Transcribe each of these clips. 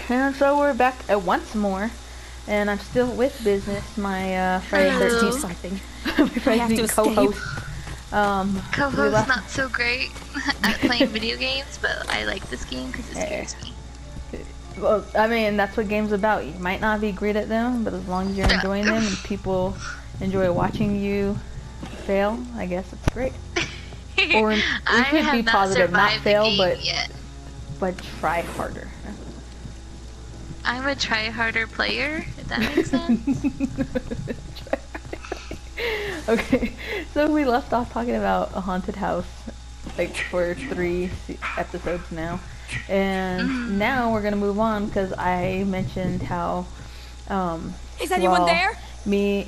And so we're back once more, and I'm still with business. My Friday Let's do 13th, something. my Friday 13th co-host. Co-host not so great at playing video games, but I like this game because it scares me. Well, I mean, that's what game's about. You might not be great at them, but as long as you're enjoying them and people enjoy watching you fail, I guess it's great. Or you could be positive, not fail, but try harder. I'm a try-harder player, if that makes sense. Okay, so we left off talking about a haunted house, like for 3 episodes now, and now we're gonna move on because I mentioned how, is anyone there? Hold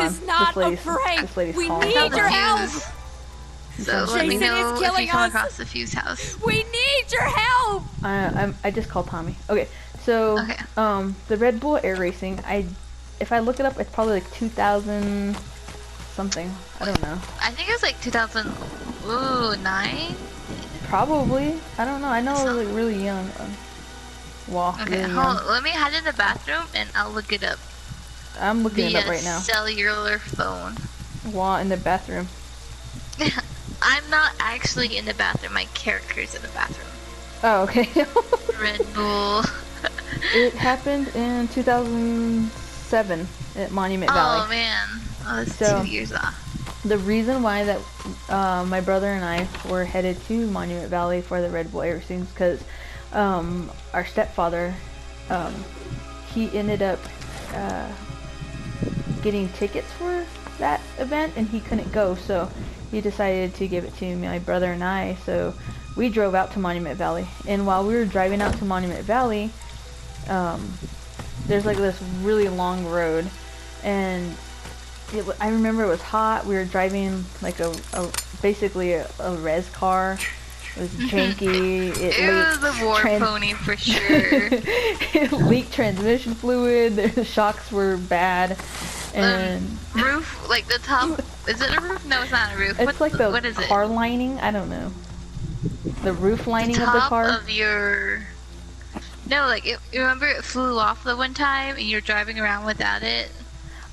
this is not a prank. We need your help. So let me know if you come across the Fuse house. We need your help. I just called Tommy. Okay, so the Red Bull Air Racing. If I look it up, it's probably like 2000 something. I don't know. I think it was like 2009. Probably. I don't know. I know I was like really young. Okay, hold on. Let me head in the bathroom and I'll look it up. I'm looking it up right now. Cellular phone. In the bathroom. I'm not actually in the bathroom. My character's in the bathroom. Oh, okay. Red Bull. It happened in 2007 at Monument Valley. Oh man, that's 2 years off. The reason why that my brother and I were headed to Monument Valley for the Red Bull Air Racing is because our stepfather, he ended up getting tickets for that event and he couldn't go, so he decided to give it to my brother and I. So we drove out to Monument Valley, and while we were driving out to Monument Valley, there's like this really long road, and I remember it was hot. We were driving like basically a res car. It was janky. It was a war pony for sure. It leaked transmission fluid. The shocks were bad. And roof, like the top, is it a roof? No, it's not a roof. It's like the car lining. I don't know. The roof lining of the car. Of your. No, like you remember it flew off the one time and you're driving around without it.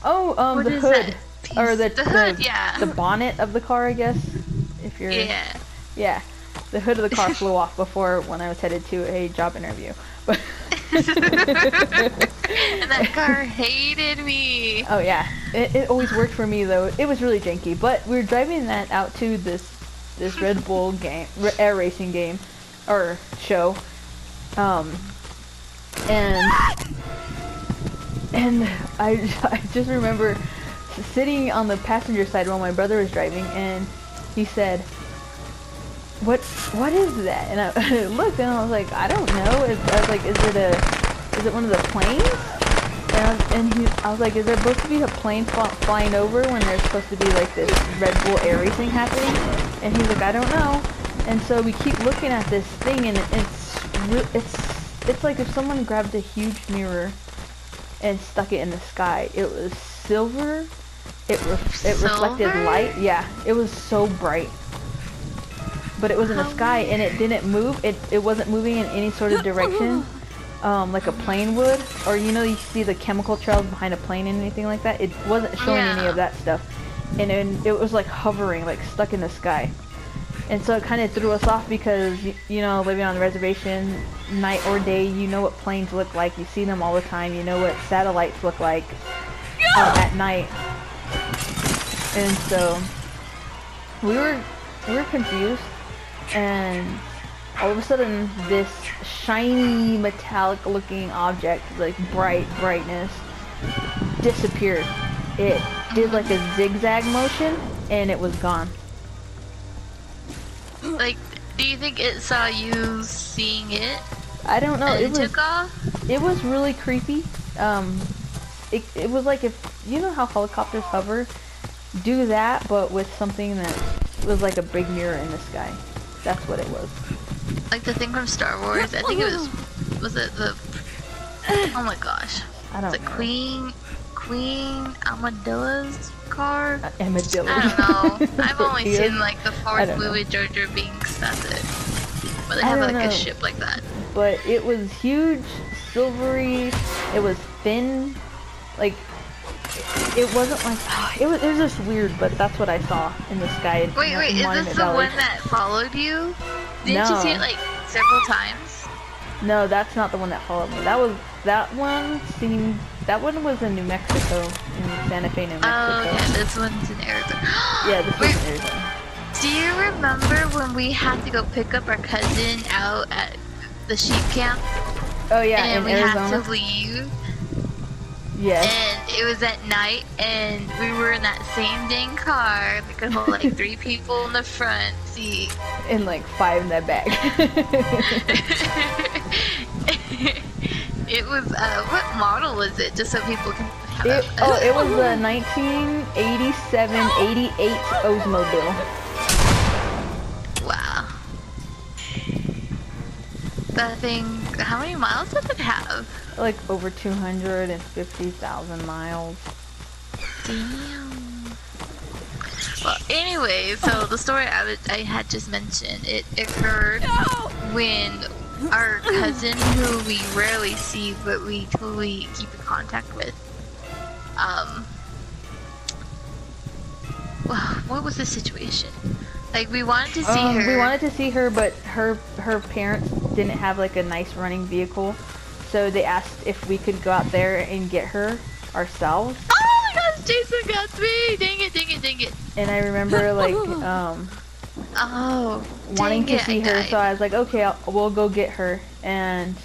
Oh, the hood, or the hood, yeah. The bonnet of the car, I guess. If you're. Yeah. The hood of the car flew off before when I was headed to a job interview. And that car hated me. Oh yeah, it always worked for me though. It was really janky, but we were driving that out to this Red Bull game, air racing game, or show, and I just remember sitting on the passenger side while my brother was driving, and he said, What is that? And I looked and I was like, I don't know. I was like, is it one of the planes? And I was like, is there supposed to be a plane flying over when there's supposed to be like this Red Bull Air Racing happening? And he's like, I don't know. And so we keep looking at this thing, and it's like if someone grabbed a huge mirror and stuck it in the sky. It was silver. It reflected light. Yeah, it was so bright. But it was in the sky and it didn't move. It wasn't moving in any sort of direction, like a plane would, or you see the chemical trails behind a plane and anything like that. It wasn't showing any of that stuff, and it was like hovering, like stuck in the sky. And so it kind of threw us off because living on the reservation, night or day, you know what planes look like. You see them all the time. You know what satellites look like at night. And so we were confused. And all of a sudden, this shiny, metallic-looking object, like brightness, disappeared. It did like a zigzag motion, and it was gone. Like, do you think it saw you seeing it? I don't know. It took off? It was really creepy. It was like if you know how helicopters hover, do that, but with something that was like a big mirror in the sky. That's what it was. Like the thing from Star Wars. I think it was it the? Oh my gosh. I don't know. Queen Amadilla's car. Amadilla. I don't know. I've only seen like the fourth movie, Jar Jar Binks. That's it. But they have like a ship like that. But it was huge, silvery. It was thin. Like, it wasn't like, it was just weird, but that's what I saw in the sky. Wait, is this the one that followed you? Didn't you see it like several times? No, that's not the one that followed me. That one was in New Mexico, in Santa Fe, New Mexico. Oh, yeah, this one's in Arizona. Yeah, this one's in Arizona. Do you remember when we had to go pick up our cousin out at the sheep camp? Oh yeah, and in we Arizona. had to leave. Yes. And it was at night, and we were in that same dang car. We could hold like 3 people in the front seat. And like 5 in that back. It was, what model was it? Just so people can have it was a 1987-88 Oldsmobile. Wow. That thing, how many miles does it have? Like over 250,000 miles. Damn. Well, anyway, so the story I had just mentioned, it occurred when our cousin, who we rarely see but we totally keep in contact with, what was the situation? Like, we wanted to see her. We wanted to see her, but her parents didn't have like a nice running vehicle, so they asked if we could go out there and get her ourselves. Oh my gosh, Jason got me! Dang it. And I remember like wanting to see her, so I was like, okay, we'll go get her. And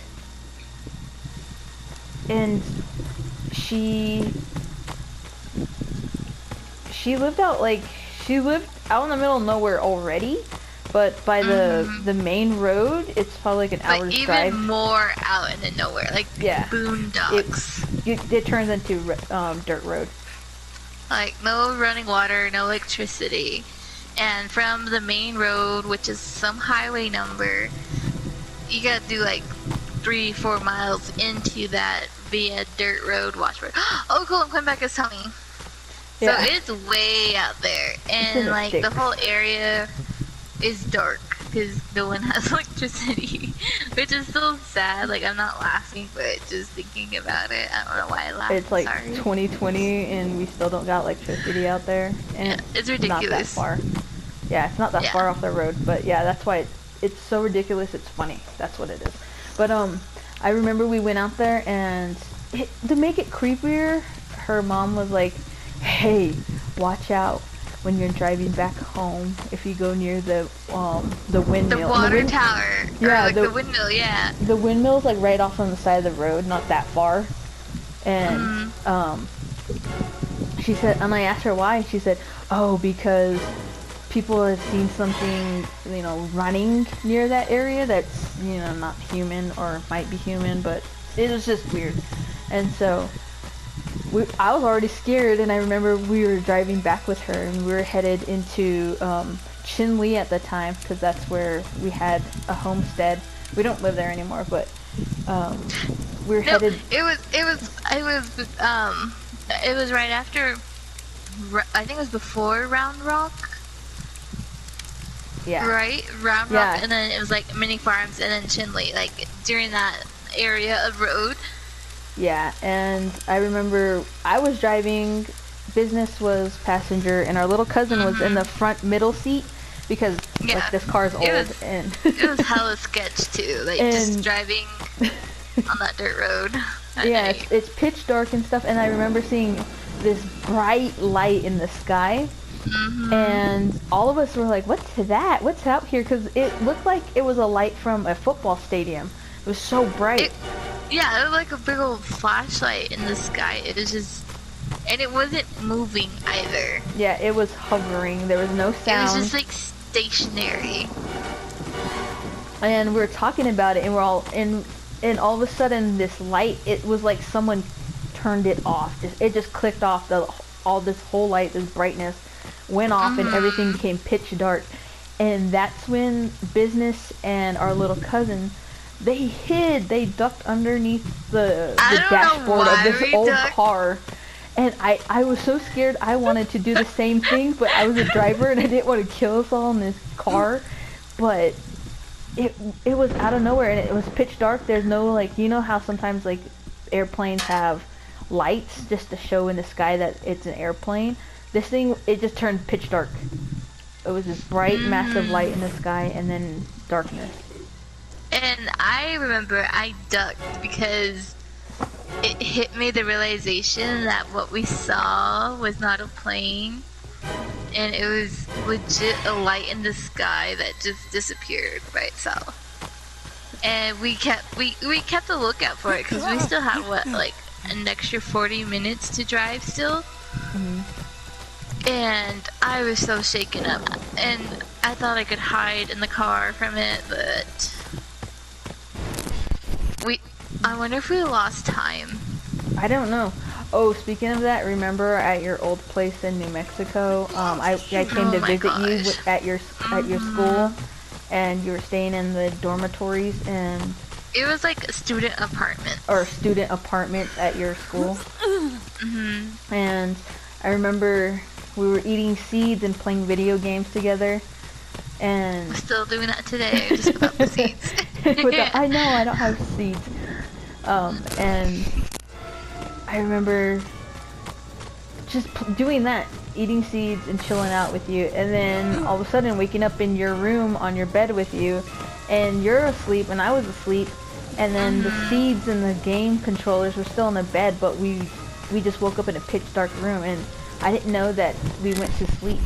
she lived out out in the middle of nowhere already, but by the main road, it's probably like an hour's drive. Even more out in the nowhere, like boondocks. It turns into dirt road. Like no running water, no electricity. And from the main road, which is some highway number, you gotta do like 3-4 miles into that via dirt road, watch road. Oh cool, I'm coming back as Tommy. Yeah. So it's way out there, and like the whole area is dark because no one has electricity, which is so sad. Like, I'm not laughing, but just thinking about it, I don't know why I laughed. It's like Sorry. 2020 and we still don't got electricity out there, and it's ridiculous. Not that far. Yeah, it's not that far off the road, but yeah, that's why it's so ridiculous. It's funny. That's what it is. But I remember we went out there, and to make it creepier, her mom was like, "Hey, watch out when you're driving back home if you go near the windmill." The water tower. Yeah, or like the windmill, yeah. The windmill's like right off on the side of the road, not that far. And she said, and I asked her why, she said, "Oh, because people have seen something, running near that area that's, not human, or might be human, but it was just weird." And so I was already scared, and I remember we were driving back with her, and we were headed into Chinle at the time, because that's where we had a homestead. We don't live there anymore, but we were headed. It was right after. I think it was before Round Rock. Yeah. Right, Round Rock, and then it was like mini farms, and then Chinle, like during that area of road. Yeah, and I remember I was driving, Business was passenger, and our little cousin was in the front middle seat, because like this car's old. And it was hella sketch too, like just driving on that dirt road. Yeah, it's pitch dark and stuff, and I remember seeing this bright light in the sky, and all of us were like, "What's that? What's out here?" Because it looked like it was a light from a football stadium. It was so bright. Yeah, it was like a big old flashlight in the sky. It was just, and it wasn't moving either. Yeah, it was hovering. There was no sound. It was just like stationary. And we were talking about it, and we're all and all of a sudden this light, it was like someone turned it off. It just clicked off. This whole light, this brightness went off, and everything became pitch dark. And that's when Business and our little cousin, they ducked underneath the dashboard of this old car. And I was so scared. I wanted to do the same thing, but I was a driver and I didn't want to kill us all in this car. But it was out of nowhere, and it was pitch dark. There's no, like, you know how sometimes like airplanes have lights just to show in the sky that it's an airplane. This thing, it just turned pitch dark. It was this bright, massive light in the sky, and then darkness. And I remember I ducked because it hit me the realization that what we saw was not a plane, and it was legit a light in the sky that just disappeared by itself. And we kept a lookout for it because we still had like an extra 40 minutes to drive still. And I was so shaken up, and I thought I could hide in the car from it, but I wonder if we lost time. I don't know. Oh, speaking of that, remember at your old place in New Mexico, I came to visit you at your school, and you were staying in the dormitories, and it was like a student apartment. Or student apartments at your school. And I remember we were eating seeds and playing video games together, and we're still doing that today, just without the seeds. I know, I don't have seeds. And I remember just doing that, eating seeds and chilling out with you, and then all of a sudden waking up in your room on your bed with you, and you're asleep and I was asleep, and then the seeds and the game controllers were still in the bed, but we just woke up in a pitch dark room, and I didn't know that we went to sleep.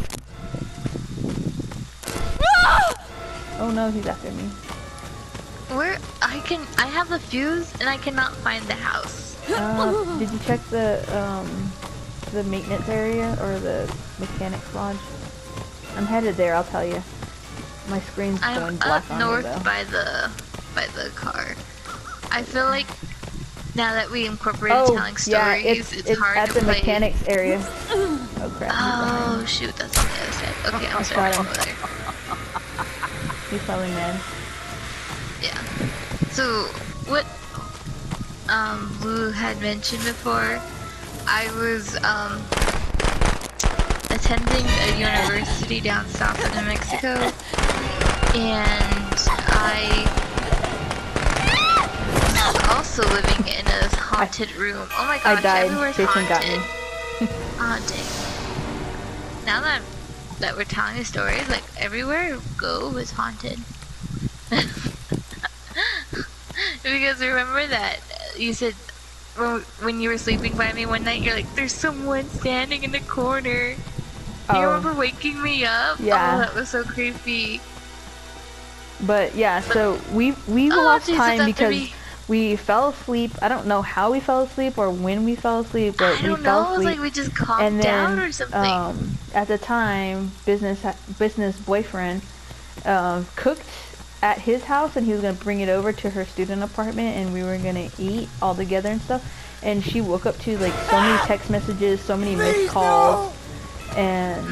Oh no, he's after me. I have the fuse and I cannot find the house. Did you check the maintenance area or the mechanics lodge? I'm headed there, I'll tell you. My screen's going black on me, though. I'm up north by the car. I feel like now that we incorporated telling stories, it's hard at to the play. Mechanics area. Oh crap. Oh shoot, that's on the other side. Okay, I'm sorry. Over there. He's probably mad. Yeah. So what Blue had mentioned before, I was attending a university down south of New Mexico, and I was also living in a haunted room. Oh my gosh, I died. Everywhere's Jason haunted. got me. Haunting. Now that we're telling the stories, like everywhere we go was haunted. Because remember that you said when you were sleeping by me one night, you're like, there's someone standing in the corner. Do you remember waking me up? Yeah. Oh, that was so creepy. But yeah, so we lost time because we fell asleep. I don't know how we fell asleep or when we fell asleep, but we fell asleep. I don't know. It was like we just calmed down or something. At the time, business boyfriend cooked at his house, and he was gonna bring it over to her student apartment, and we were gonna eat all together and stuff. And she woke up to like so many text messages, so many missed calls, and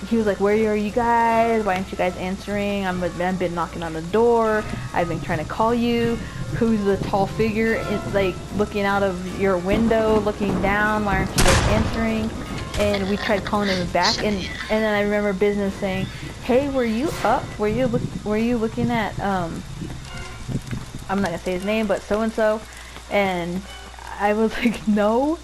he was like, "Where are you guys? Why aren't you guys answering? I've been knocking on the door. I've been trying to call you. Who's the tall figure? It's like looking out of your window, looking down. Why aren't you guys answering?" And we tried calling him back, and then I remember business saying, "Hey, were you up? Were you looking at I'm not gonna say his name, but so and so?" And I was like, "No,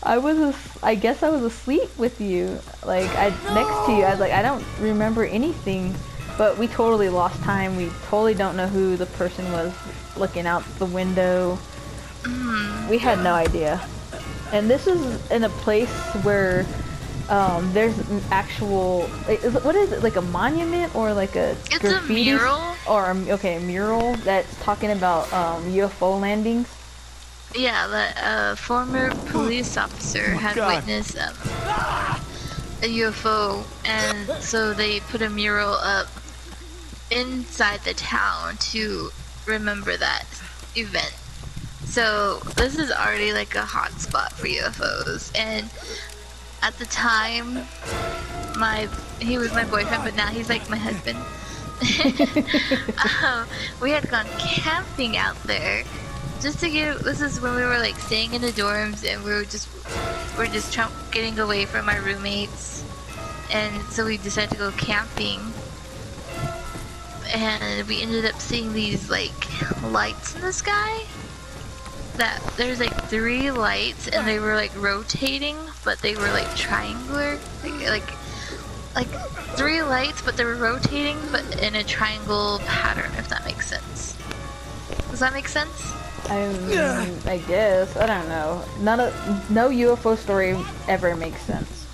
I guess I was asleep with you, like next to you." I was like, "I don't remember anything," but we totally lost time. We totally don't know who the person was looking out the window. We had no idea. And this is in a place where there's an actual, what is it, like a monument or like a graffiti? It's a mural. Or a mural that's talking about UFO landings. Yeah, the former police officer had witnessed a UFO, and so they put a mural up inside the town to remember that event. So this is already like a hot spot for UFOs, and at the time, he was my boyfriend, but now he's like my husband. We had gone camping out there just to this is when we were like staying in the dorms, and we're just getting away from our roommates, and so we decided to go camping. and we ended up seeing these like lights in the sky. That there's like 3 lights, and they were like rotating, but they were like triangular, like 3 lights, but they were rotating, but in a triangle pattern. If that makes sense. Does that make sense? I guess. I don't know. No UFO story ever makes sense.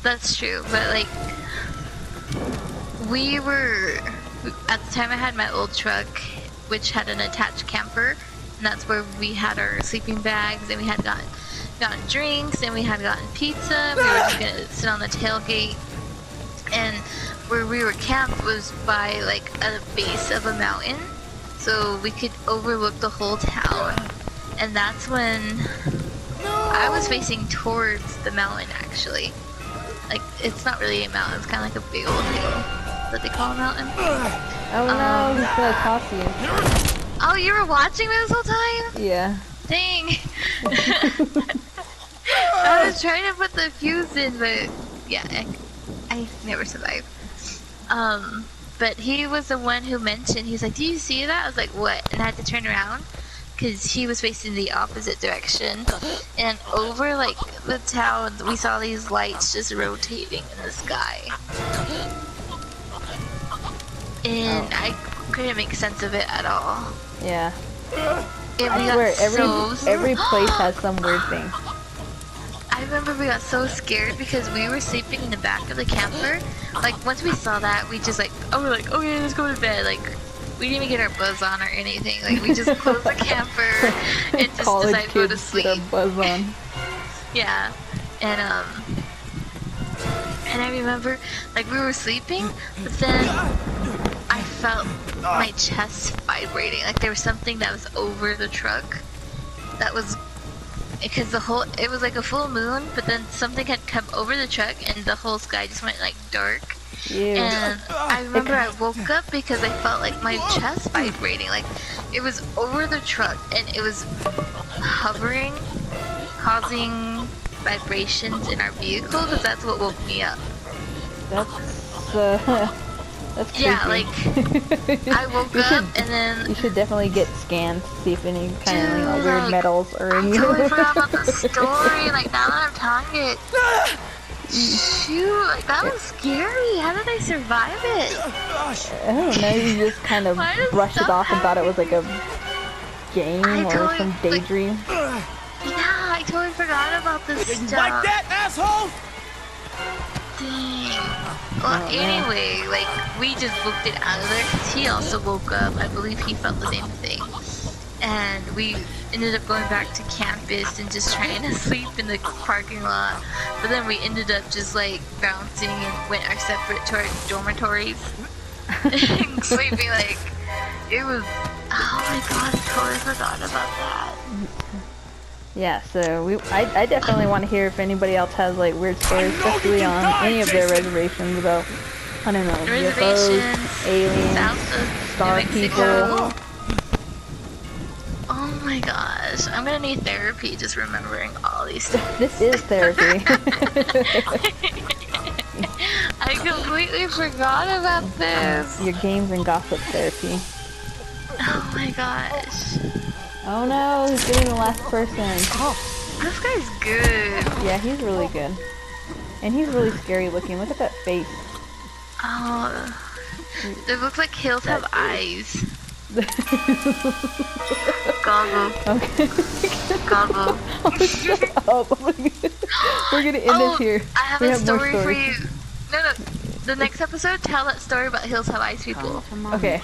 That's true, but like we were at the time I had my old truck, which had an attached camper, and that's where we had our sleeping bags, and we had gotten drinks, and we had gotten pizza. We were just gonna sit on the tailgate, and where we were camped was by like a base of a mountain, so we could overlook the whole town. And that's when I was facing towards the mountain, actually. Like, it's not really a mountain, it's kind of like a big old hill that they call a mountain. Oh no, he's gonna toss you. Oh, you were watching me this whole time? Yeah. Dang. I was trying to put the fuse in, but yeah, I never survived. But he was the one who mentioned, he's like, do you see that? I was like, what? And I had to turn around because he was facing the opposite direction. And over like the town, we saw these lights just rotating in the sky. And I couldn't make sense of it at all. Yeah. And I swear, every place has some weird thing. I remember we got so scared because we were sleeping in the back of the camper. Like, once we saw that, we just like, we're like, okay, let's go to bed. Like, we didn't even get our buzz on or anything. Like, we just closed the camper and just decided to go to sleep. Get our buzz on. Yeah. And I remember, like, we were sleeping, but then I felt my chest vibrating. Like, there was something that was over the truck that was, because it was like a full moon, but then something had come over the truck and the whole sky just went like dark. Ew. And I remember I woke up because I felt like my chest vibrating. Like, it was over the truck and it was hovering, causing vibrations in our vehicle, because that's what woke me up. That's creepy. Yeah, like, I woke up and then... You should definitely get scanned to see if any kind of weird like, metals or anything. I totally forgot about the story, like, now that I'm telling it. Shoot, like, that was scary. How did I survive it? I don't know, you just kind of brushed it off and thought it was like a game or some daydream. Yeah, I totally forgot about this stuff. Like that, asshole! Dang. Well, anyway, like, we just booked it out of there because he also woke up. I believe he felt the same thing. And we ended up going back to campus and just trying to sleep in the parking lot. But then we ended up just, like, bouncing and went our separate to our dormitories. And sleeping, like, it was... Oh my god, I totally forgot about that. Yeah, so I definitely want to hear if anybody else has like weird stories, especially on any of their reservations about, I don't know, UFOs, aliens, star people. Oh my gosh, I'm gonna need therapy just remembering all these things. This is therapy. I completely forgot about this. Your games and gossip therapy. Oh my gosh. Oh no, he's getting the last person. Oh, this guy's good. Yeah, he's really good. And he's really scary looking. Look at that face. Oh, it looks like hills have eyes. Goggle. Okay. Goggle. Oh, shut up. We're gonna end this here. I have a story for you. No, the next episode, tell that story about hills have eyes people. Okay.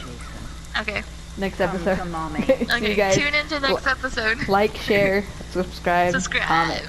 Okay. Next episode. Okay, see you guys. Tune into next episode. Like, share, subscribe. Comment.